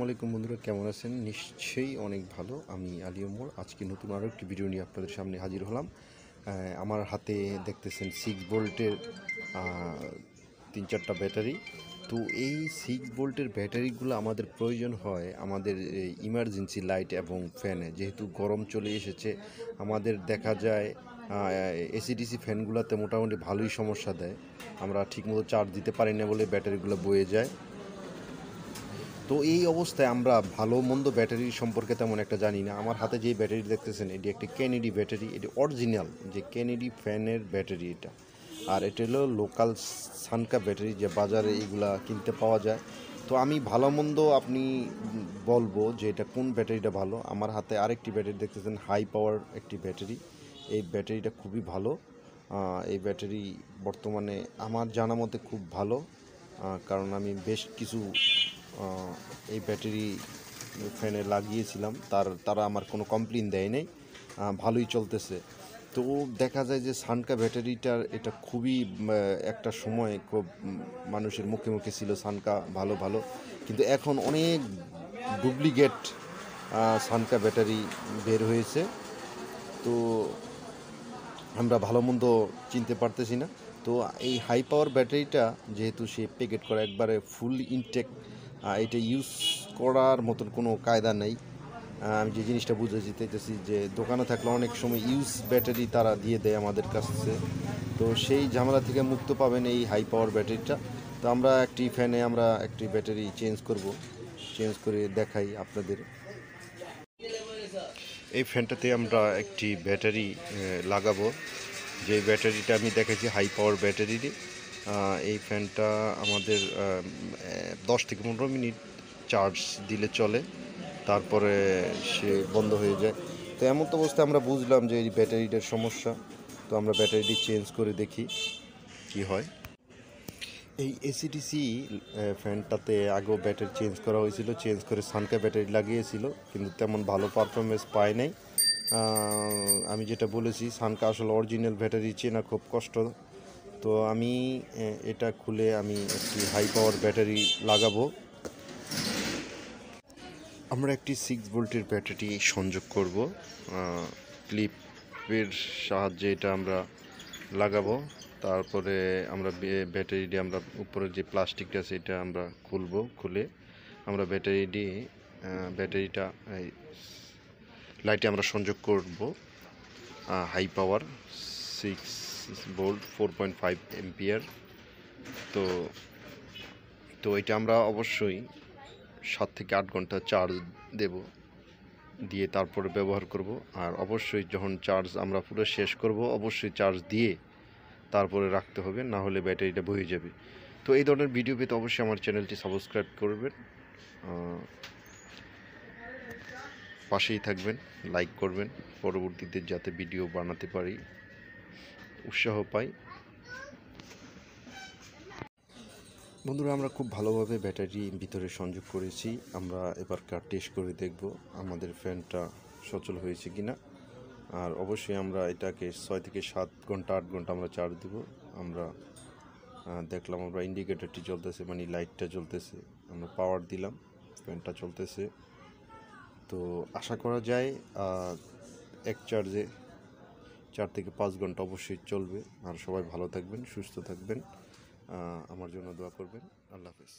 আলাইকুম বন্ধুরা, কেমন আছেন? নিশ্চয়ই অনেক ভালো। আমি আলী ওমর। আজকে নতুন আরও একটি ভিডিও নিয়ে আপনাদের সামনে হাজির হলাম। আমার হাতে দেখতেছেন 6 ভোল্টের 3-4টা ব্যাটারি। তো এই 6 ভোল্টের ব্যাটারিগুলো আমাদের প্রয়োজন হয় আমাদের ইমার্জেন্সি লাইট এবং ফ্যানে। যেহেতু গরম চলে এসেছে, আমাদের দেখা যায় এসিডিসি ফ্যানগুলোতে মোটামুটি ভালোই সমস্যা দেয়। আমরা ঠিকমতো চার্জ দিতে পারি না বলে ব্যাটারিগুলো বয়ে যায়। তো এই অবস্থায় আমরা ভালো মন্দ ব্যাটারি সম্পর্কে তেমন একটা জানি না। আমার হাতে যে ব্যাটারি দেখতেছেন এটি একটি কেনেডি ব্যাটারি। এটি অরিজিনাল যে কেনেডি ফ্যানের ব্যাটারি এটা। আর এটা হলো লোকাল সানকা ব্যাটারি, যে বাজারে এগুলা কিনতে পাওয়া যায়। তো আমি ভালো মন্দ আপনি বলবো যে এটা কোন ব্যাটারিটা ভালো। আমার হাতে আরেকটি ব্যাটারি দেখতেছেন, হাই পাওয়ার একটি ব্যাটারি। এই ব্যাটারিটা খুবই ভালো। এই ব্যাটারি বর্তমানে আমার জানা মতে খুব ভালো, কারণ আমি বেশ কিছু এই ব্যাটারি ফ্যানে লাগিয়েছিলাম, তারা আমার কোনো কমপ্লেন দেয় নাই, ভালোই চলতেছে। তো দেখা যায় যে সানকা ব্যাটারিটার এটা খুবই একটা সময় খুব মানুষের মুখে মুখে ছিল সানকা ভালো ভালো, কিন্তু এখন অনেক ডুপ্লিকেট সানকা ব্যাটারি বের হয়েছে। তো আমরা ভালো মন্দ চিনতে পারতেছি না। তো এই হাই পাওয়ার ব্যাটারিটা যেহেতু সে প্যাকেট করা একবারে ফুল ইনটেক, এটা ইউজ করার মতন কোনো কায়দা নেই। আমি যে জিনিসটা বুঝতে চাইতেছি যে দোকানে থাকলে অনেক সময় ইউজ ব্যাটারি তারা দিয়ে দেয় আমাদের কাছে। তো সেই ঝামেলা থেকে মুক্ত পাবেন এই হাই পাওয়ার ব্যাটারিটা। তো আমরা একটি ফ্যানে আমরা একটি ব্যাটারি চেঞ্জ করে দেখাই আপনাদের। এই ফ্যানটাতে আমরা একটি ব্যাটারি লাগাবো, যে ব্যাটারিটা আমি দেখেছি হাই পাওয়ার ব্যাটারি। এই ফ্যানটা আমাদের 10 থেকে 15 মিনিট চার্জ দিলে চলে, তারপরে সে বন্ধ হয়ে যায়। তো এমন তো অবস্থায় আমরা বুঝলাম যে এই ব্যাটারিটার সমস্যা। তো আমরা ব্যাটারিটি চেঞ্জ করে দেখি কি হয়। এই এসিডিসি ফ্যানটাতে আগেও ব্যাটারি চেঞ্জ করা হয়েছিল, চেঞ্জ করে সানকা ব্যাটারি লাগিয়েছিল, কিন্তু তেমন ভালো পারফরমেন্স পায় নাই। আমি যেটা বলেছি, সানকা আসলে অরিজিনাল ব্যাটারি চেনা খুব কষ্ট। তো আমি এটা খুলে আমি একটি হাই পাওয়ার ব্যাটারি লাগাবো। আমরা একটি 6 ভোল্টের ব্যাটারি সংযোগ করব, ক্লিপের সাহায্যে এটা আমরা লাগাবো। তারপরে আমরা ব্যাটারিটি আমরা উপরে যে প্লাস্টিকটা আছে এটা আমরা খুলে আমরা ব্যাটারিটা লাইটে আমরা সংযোগ করব। High power 6 volt 4.5 ampere. তো তো এটা আমরা অবশ্যই 7 থেকে 8 ঘন্টা চার্জ দিয়ে তারপরে ব্যবহার করব। আর অবশ্যই যখন চার্জ আমরা পুরো শেষ করব, অবশ্যই চার্জ দিয়ে তারপরে রাখতে হবে, না হলে ব্যাটারিটা বয়ে যাবে। তো এই ধরনের ভিডিও পেতে অবশ্যই আমার চ্যানেলটি সাবস্ক্রাইব করবেন, পাশেই থাকবেন, লাইক করবেন, পরবর্তীতে যাতে ভিডিও বানাতে পারি, উৎসাহ পাই। বন্ধুরা, আমরা খুব ভালোভাবে ব্যাটারি ভিতরে সংযোগ করেছি। আমরা এবার টেস্ট করে দেখব আমাদের ফ্যানটা সচল হয়েছে কিনা। আর অবশ্যই আমরা এটাকে 6 থেকে 7 ঘন্টা 8 ঘন্টা আমরা চার্জ দেব। আমরা দেখলাম আমরা ইন্ডিকেটরটি জ্বলতেছে, মানে লাইটটা জ্বলতেছে, আমরা পাওয়ার দিলাম, ফ্যানটা চলতেছে। তো আশা করা যায় এক চার্জে 4 থেকে 5 ঘন্টা অবশ্যই চলবে। আর সবাই ভালো থাকবেন, সুস্থ থাকবেন, আমার জন্য দোয়া করবেন। আল্লাহ হাফেজ।